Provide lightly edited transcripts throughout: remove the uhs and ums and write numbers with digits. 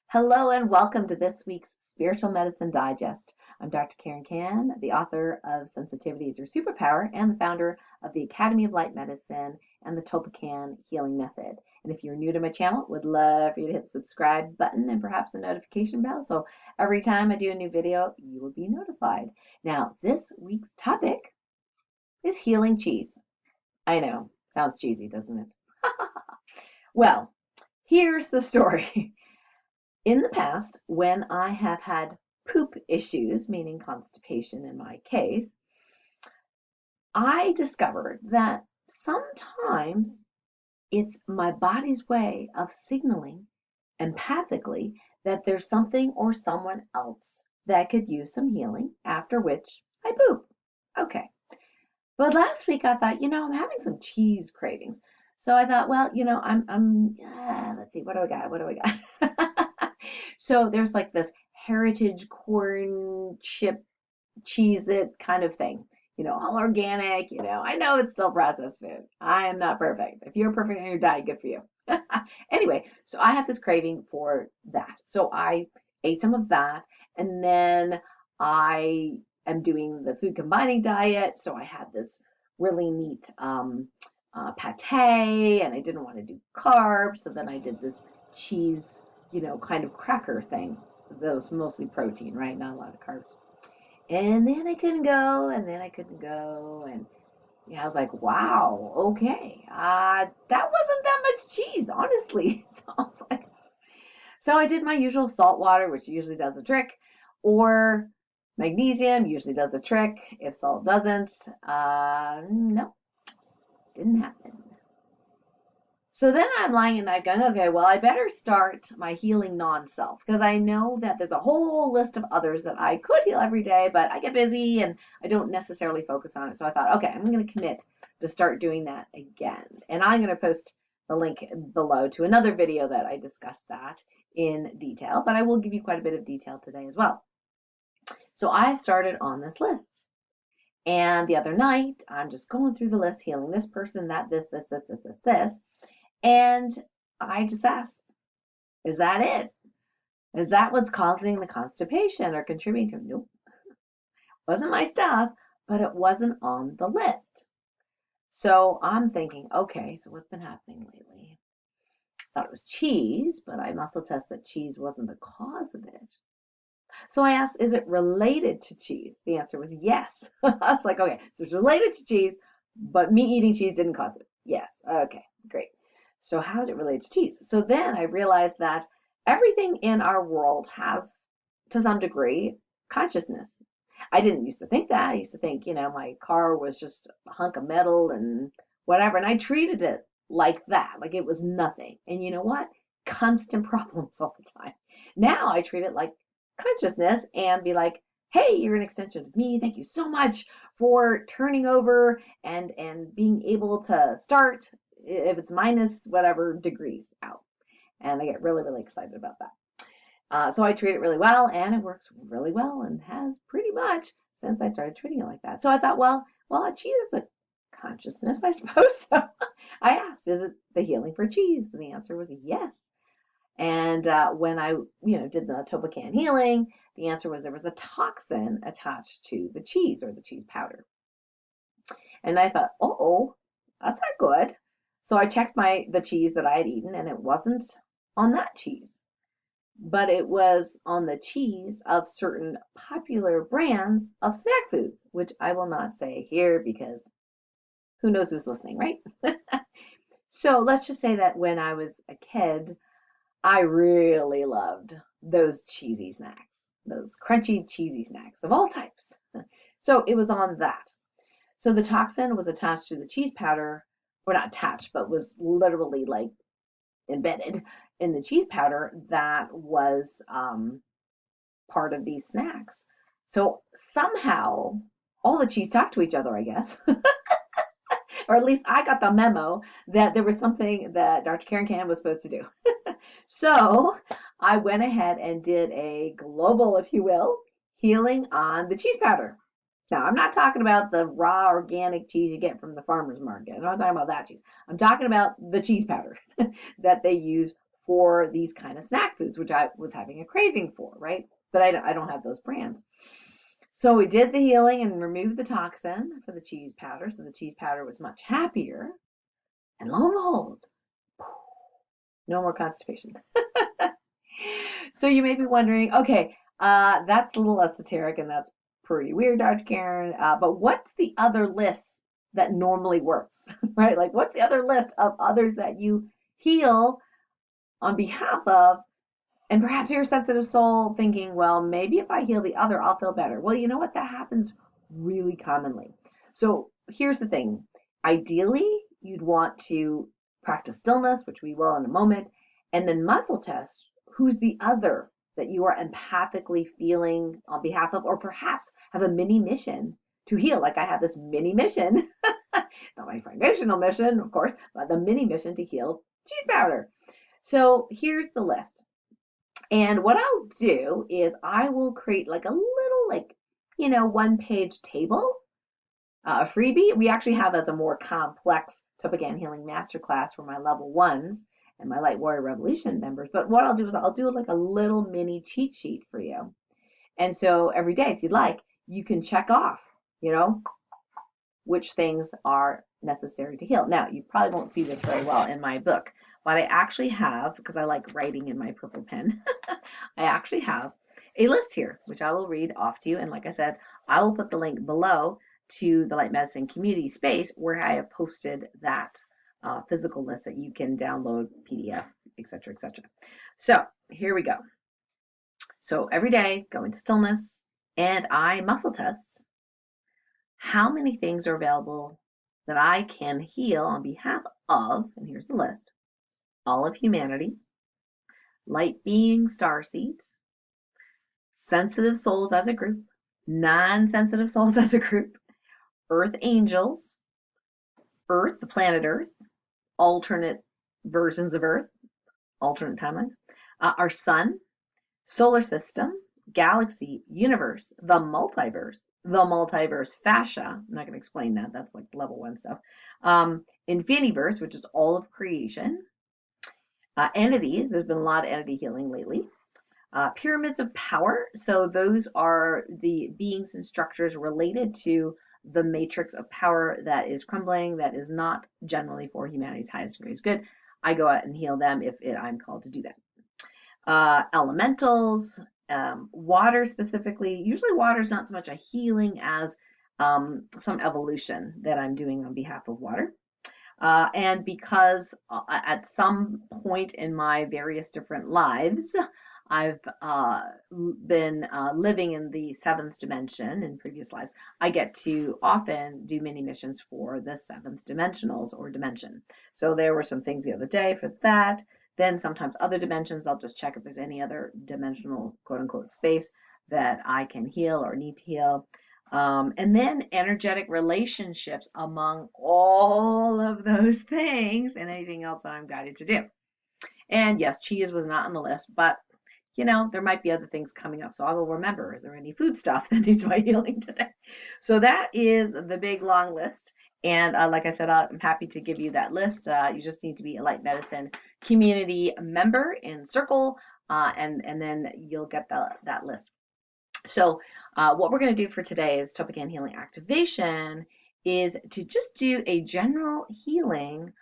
Hello and welcome to this week's Spiritual Medicine Digest. I'm Dr. Karen Kan, the author of Sensitivity is Your Superpower and the founder of the Academy of Light Medicine and the Topekan Healing Method. And if you're new to my channel, would love for you to hit the subscribe button and perhaps a notification bell so every time I do a new video, you will be notified. Now, this week's topic is healing cheese. I know, sounds cheesy, doesn't it? Well, here's the story. In the past, when I have had poop issues, meaning constipation in my case, I discovered that sometimes it's my body's way of signaling empathically that there's something or someone else that could use some healing, after which I poop. Okay. But last week I thought, I'm having some cheese cravings. So I thought, well, let's see, what do I got? What do I got? So there's like this heritage corn chip cheese it kind of thing, all organic, I know it's still processed food. I am not perfect. If you're perfect on your diet, good for you. Anyway, so I had this craving for that. So I ate some of that, and then I am doing the food combining diet. So I had this really neat pate, and I didn't want to do carbs. So then I did this cheese, kind of cracker thing. Those mostly protein, right? Not a lot of carbs. And then I couldn't go, and then I couldn't go, and I was like, wow, okay, that wasn't that much cheese, honestly. So I was like, so I did my usual salt water, which usually does the trick, or magnesium usually does the trick. If salt doesn't, no, didn't happen. So then I'm lying in bed going, okay, well, I better start my healing non-self, because I know that there's a whole list of others that I could heal every day, but I get busy and I don't necessarily focus on it. So I thought, okay, I'm going to commit to start doing that again. And I'm going to post the link below to another video that I discussed that in detail, but I will give you quite a bit of detail today as well. So I started on this list. And the other night, I'm just going through the list, healing this person, that, this. And I just asked, is that it? Is that what's causing the constipation or contributing to it? Nope. Wasn't my stuff, but it wasn't on the list. So I'm thinking, okay, so what's been happening lately? Thought it was cheese, but I muscle test that cheese wasn't the cause of it. So I asked, is it related to cheese? The answer was yes. I was like, okay, so it's related to cheese, but me eating cheese didn't cause it. Yes. Okay, great. So how is it related to cheese? So then I realized that everything in our world has, to some degree, consciousness. I didn't used to think that. I used to think, my car was just a hunk of metal and whatever. And I treated it like that, like it was nothing. And you know what? Constant problems all the time. Now I treat it like consciousness and be like, hey, you're an extension of me. Thank you so much for turning over and being able to start if it's minus whatever degrees out. And I get really, really excited about that. So I treat it really well, and it works really well and has pretty much since I started treating it like that. So I thought, well, cheese is a consciousness, I suppose. So I asked, is it the healing for cheese? And the answer was yes. And when I, did the Topekan healing, the answer was there was a toxin attached to the cheese or the cheese powder. And I thought, oh, that's not good. So I checked the cheese that I had eaten, and it wasn't on that cheese, but it was on the cheese of certain popular brands of snack foods, which I will not say here because who knows who's listening, right? So let's just say that when I was a kid, I really loved those cheesy snacks, those crunchy cheesy snacks of all types. So it was on that. So the toxin was attached to the cheese powder, or not attached, but was literally like embedded in the cheese powder that was part of these snacks. So somehow all the cheese talked to each other, I guess. Or at least I got the memo that there was something that Dr. Karen Kan was supposed to do. So I went ahead and did a global, if you will, healing on the cheese powder. Now, I'm not talking about the raw organic cheese you get from the farmer's market. I'm not talking about that cheese. I'm talking about the cheese powder that they use for these kind of snack foods, which I was having a craving for, right? But I don't have those brands. So we did the healing and removed the toxin for the cheese powder. So the cheese powder was much happier. And lo and behold, no more constipation. So you may be wondering, okay, that's a little esoteric and that's pretty weird, Dr. Karen. But what's the other list that normally works, right? Like, what's the other list of others that you heal on behalf of? And perhaps you're a sensitive soul thinking, well, maybe if I heal the other, I'll feel better. Well, you know what? That happens really commonly. So here's the thing. Ideally, you'd want to practice stillness, which we will in a moment, and then muscle test who's the other that you are empathically feeling on behalf of, or perhaps have a mini mission to heal. Like I have this mini mission, not my foundational mission, of course, but the mini mission to heal cheese powder. So here's the list. And what I'll do is I will create like a little, one-page table, a freebie. We actually have as a more complex Topekan Healing Masterclass for my level 1s and my Light Warrior Revolution members. But what I'll do is I'll do like a little mini cheat sheet for you. And so every day, if you'd like, you can check off, which things are necessary to heal. Now, you probably won't see this very well in my book, but I actually have, because I like writing in my purple pen, I actually have a list here, which I will read off to you. And like I said, I will put the link below to the Light Medicine community space where I have posted that physical list that you can download, PDF, etc., etc. So here we go. So every day, go into stillness, and I muscle test how many things are available that I can heal on behalf of, and here's the list, all of humanity, light beings, starseeds, sensitive souls as a group, non-sensitive souls as a group, earth angels, Earth, the planet Earth, alternate versions of Earth, alternate timelines, our sun, solar system, galaxy, universe, the multiverse fascia. I'm not going to explain that. That's like level 1 stuff. Infiniverse, which is all of creation. Entities. There's been a lot of entity healing lately. Pyramids of power. So those are the beings and structures related to the matrix of power that is crumbling, that is not generally for humanity's highest and greatest good. I go out and heal them if I'm called to do that. Elementals, water specifically. Usually water is not so much a healing as some evolution that I'm doing on behalf of water. And because at some point in my various different lives, I've been living in the 7th dimension in previous lives, I get to often do mini missions for the 7th dimensionals or dimension. So there were some things the other day for that. Then sometimes other dimensions, I'll just check if there's any other dimensional quote unquote space that I can heal or need to heal. And then energetic relationships among all of those things and anything else that I'm guided to do. And yes, cheese was not on the list, but there might be other things coming up. So I will remember, is there any food stuff that needs my healing today? So that is the big long list. And like I said, I'm happy to give you that list. You just need to be a Light Medicine community member in Circle, and then you'll get that list. So what we're going to do for today's Topekan Healing Activation is to just do a general healing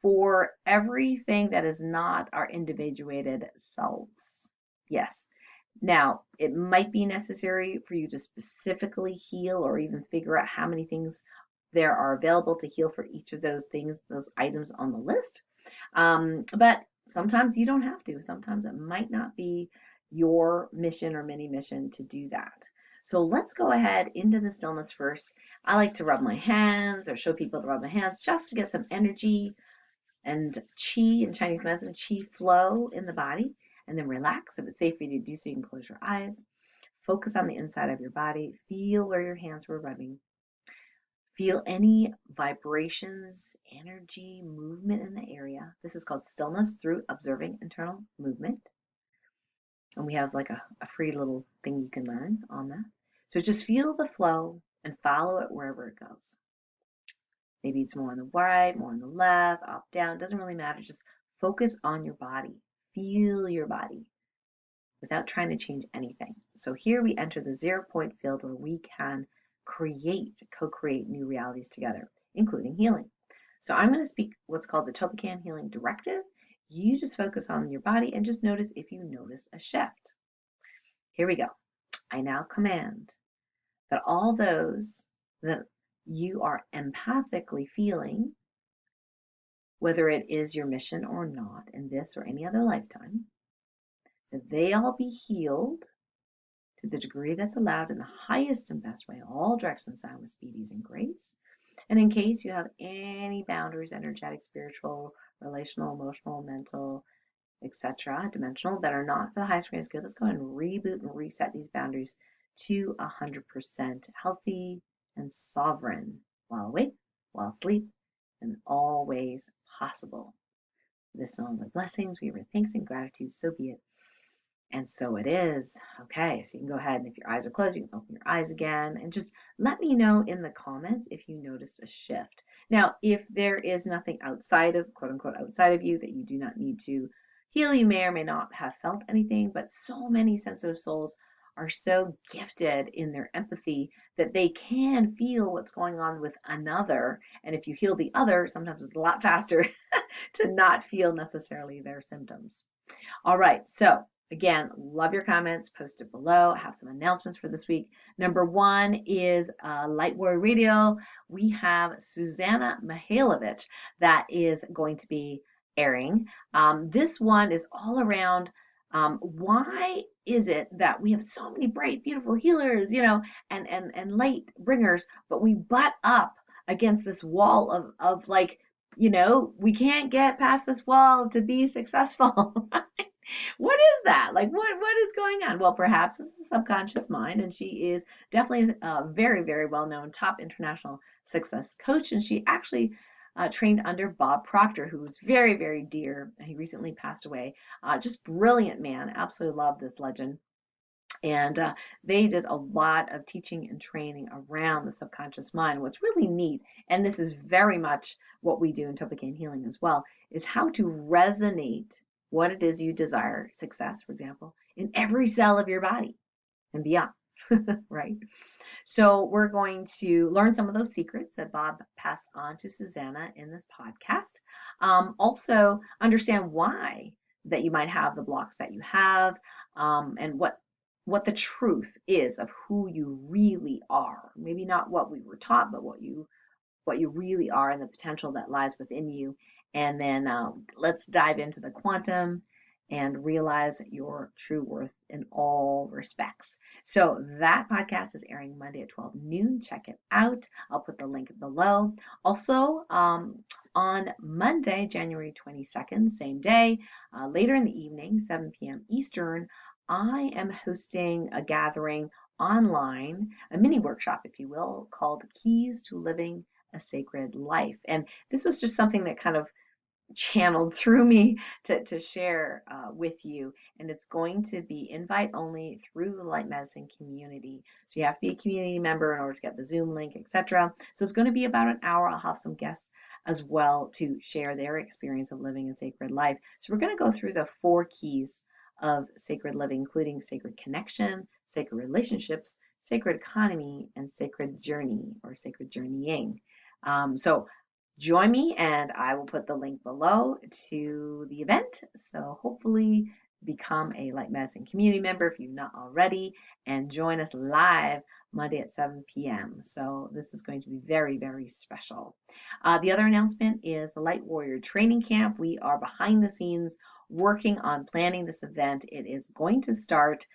for everything that is not our individuated selves. Yes. Now, it might be necessary for you to specifically heal or even figure out how many things there are available to heal for each of those things, those items on the list. But sometimes you don't have to. Sometimes it might not be your mission or mini mission to do that. So let's go ahead into the stillness first. I like to rub my hands or show people to rub their hands just to get some energy and chi in Chinese medicine, chi flow in the body, and then relax. If it's safe for you to do so, you can close your eyes. Focus on the inside of your body. Feel where your hands were rubbing. Feel any vibrations, energy, movement in the area. This is called stillness through observing internal movement. And we have like a free little thing you can learn on that. So just feel the flow and follow it wherever it goes. Maybe it's more on the right, more on the left, up, down. It doesn't really matter. Just focus on your body. feel your body without trying to change anything. So here we enter the 0 point field where we can co-create new realities together, including healing. So I'm going to speak what's called the Topekan Healing Directive. You just focus on your body and just notice if you notice a shift. Here we go. I now command that all those that you are empathically feeling, whether it is your mission or not in this or any other lifetime, that they all be healed to the degree that's allowed in the highest and best way, all directions sound with speed, ease, and grace. And in case you have any boundaries, energetic, spiritual, relational, emotional, mental, etc., dimensional, that are not for the highest range good, let's go ahead and reboot and reset these boundaries to 100% healthy and sovereign while awake, while asleep, in all ways possible. This knowing with blessings, we give thanks and gratitude, so be it. And so it is. Okay, so you can go ahead and if your eyes are closed, you can open your eyes again and just let me know in the comments if you noticed a shift. Now, if there is nothing outside of, quote unquote, outside of you that you do not need to heal, you may or may not have felt anything, but so many sensitive souls are so gifted in their empathy that they can feel what's going on with another. And if you heal the other, sometimes it's a lot faster to not feel necessarily their symptoms. All right, so again, love your comments, post it below. I have some announcements for this week. Number one is Light Warrior Radio. We have Susanna Mihailovich that is going to be airing. This one is all around why is it that we have so many bright, beautiful healers, and light bringers, but we butt up against this wall of like, we can't get past this wall to be successful. What is that? Like, what is going on? Well, perhaps it's the subconscious mind, and she is definitely a very, very well-known top international success coach, and she actually trained under Bob Proctor, who was very, very dear. He recently passed away. Just brilliant man. Absolutely love this legend. And they did a lot of teaching and training around the subconscious mind. What's really neat, and this is very much what we do in Topekan Healing as well, is how to resonate what it is you desire, success, for example, in every cell of your body and beyond, right? So we're going to learn some of those secrets that Bob passed on to Susanna in this podcast. Also understand why that you might have the blocks that you have, and what the truth is of who you really are. Maybe not what we were taught, but what you really are and the potential that lies within you. And then let's dive into the quantum and realize your true worth in all respects. So that podcast is airing Monday at 12 noon. Check it out. I'll put the link below. Also, on Monday, January 22nd, same day, later in the evening, 7 p.m. Eastern, I am hosting a gathering online, a mini workshop, if you will, called Keys to Living a Sacred Life. And this was just something that kind of channeled through me to share with you. And it's going to be invite only through the Light Medicine community. So you have to be a community member in order to get the Zoom link, etc. So it's going to be about an hour. I'll have some guests as well to share their experience of living a sacred life. So we're going to go through the 4 keys of sacred living, including sacred connection, sacred relationships, sacred economy, and sacred journey or sacred journeying. So join me, and I will put the link below to the event. So hopefully become a Light Medicine community member if you've not already, and join us live Monday at 7 p.m. So this is going to be very, very special. The other announcement is the Light Warrior Training Camp. We are behind the scenes working on planning this event. It is going to start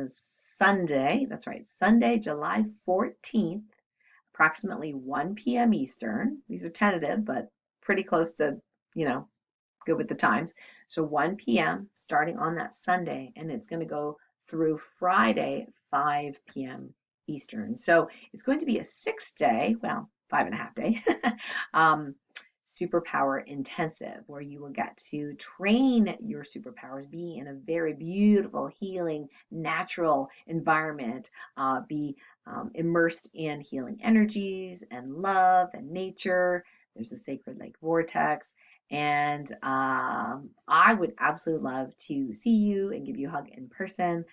Sunday, that's right, Sunday, July 14th, approximately 1 p.m. Eastern. These are tentative, but pretty close to, good with the times. So 1 p.m. starting on that Sunday, and it's going to go through Friday, 5 p.m. Eastern. So it's going to be a 6-day, well, 5.5 day, superpower intensive, where you will get to train your superpowers, be in a very beautiful, healing, natural environment, be immersed in healing energies and love and nature. There's a sacred lake vortex, And I would absolutely love to see you and give you a hug in person.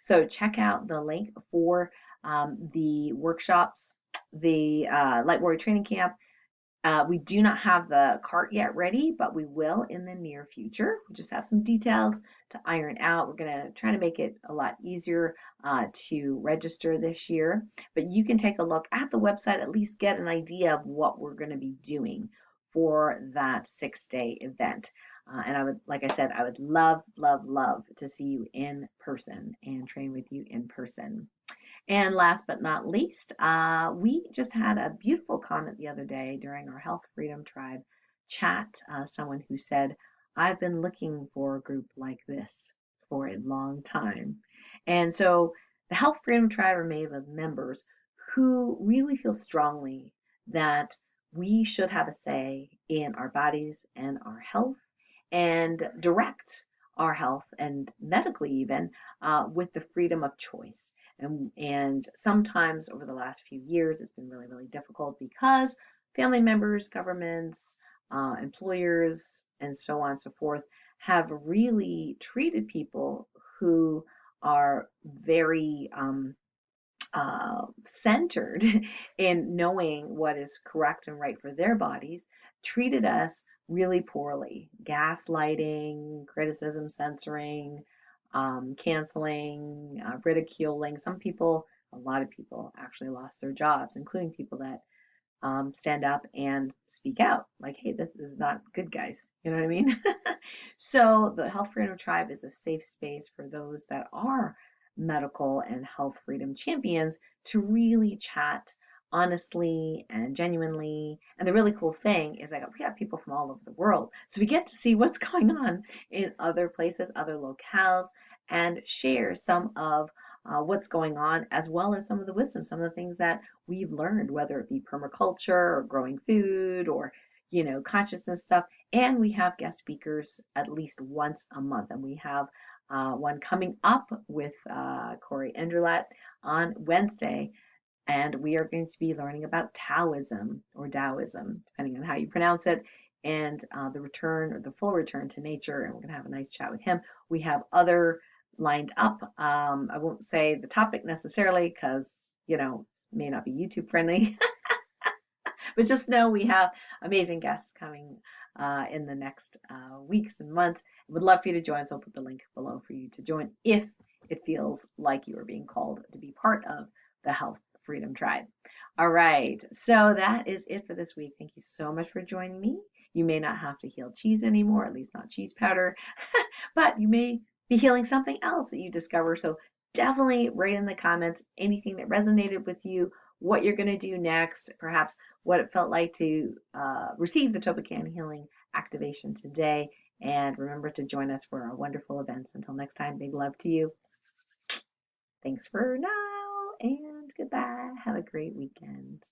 So check out the link for the workshops, the Light Warrior Training Camp. We do not have the cart yet ready, but we will in the near future. We just have some details to iron out. We're going to try to make it a lot easier to register this year. But you can take a look at the website, at least get an idea of what we're going to be doing for that 6-day event. And I would, like I said, I would love, love, love to see you in person and train with you in person. And last but not least, we just had a beautiful comment the other day during our Health Freedom Tribe chat. Someone who said, I've been looking for a group like this for a long time. And so the Health Freedom Tribe are made of members who really feel strongly that we should have a say in our bodies and our health and direct our health and medically even with the freedom of choice. And sometimes over the last few years, it's been really, really difficult because family members, governments, employers, and so on and so forth have really treated people who are very centered in knowing what is correct and right for their bodies, treated us really poorly. Gaslighting, criticism, censoring, canceling, ridiculing. Some people, a lot of people actually lost their jobs, including people that stand up and speak out like, hey, this is not good, guys. You know what I mean? So the Health Freedom Tribe is a safe space for those that are medical and health freedom champions to really chat honestly and genuinely. And the really cool thing is we got people from all over the world. So we get to see what's going on in other places, other locales, and share some of what's going on, as well as some of the wisdom, some of the things that we've learned, whether it be permaculture or growing food or consciousness stuff. And we have guest speakers at least once a month. And we have one coming up with Corey Enderlat on Wednesday. And we are going to be learning about Taoism or Taoism, depending on how you pronounce it, and the return or the full return to nature. And we're going to have a nice chat with him. We have other lined up. I won't say the topic necessarily because, it may not be YouTube friendly. But just know we have amazing guests coming in the next weeks and months. I would love for you to join, so I'll put the link below for you to join if it feels like you are being called to be part of the Health Freedom Tribe. All right, so that is it for this week. Thank you so much for joining me. You may not have to heal cheese anymore, at least not cheese powder, but you may be healing something else that you discover. So definitely write in the comments anything that resonated with you, what you're going to do next, perhaps what it felt like to receive the Topekan Healing Activation today. And remember to join us for our wonderful events. Until next time, big love to you. Thanks for now and goodbye. Have a great weekend.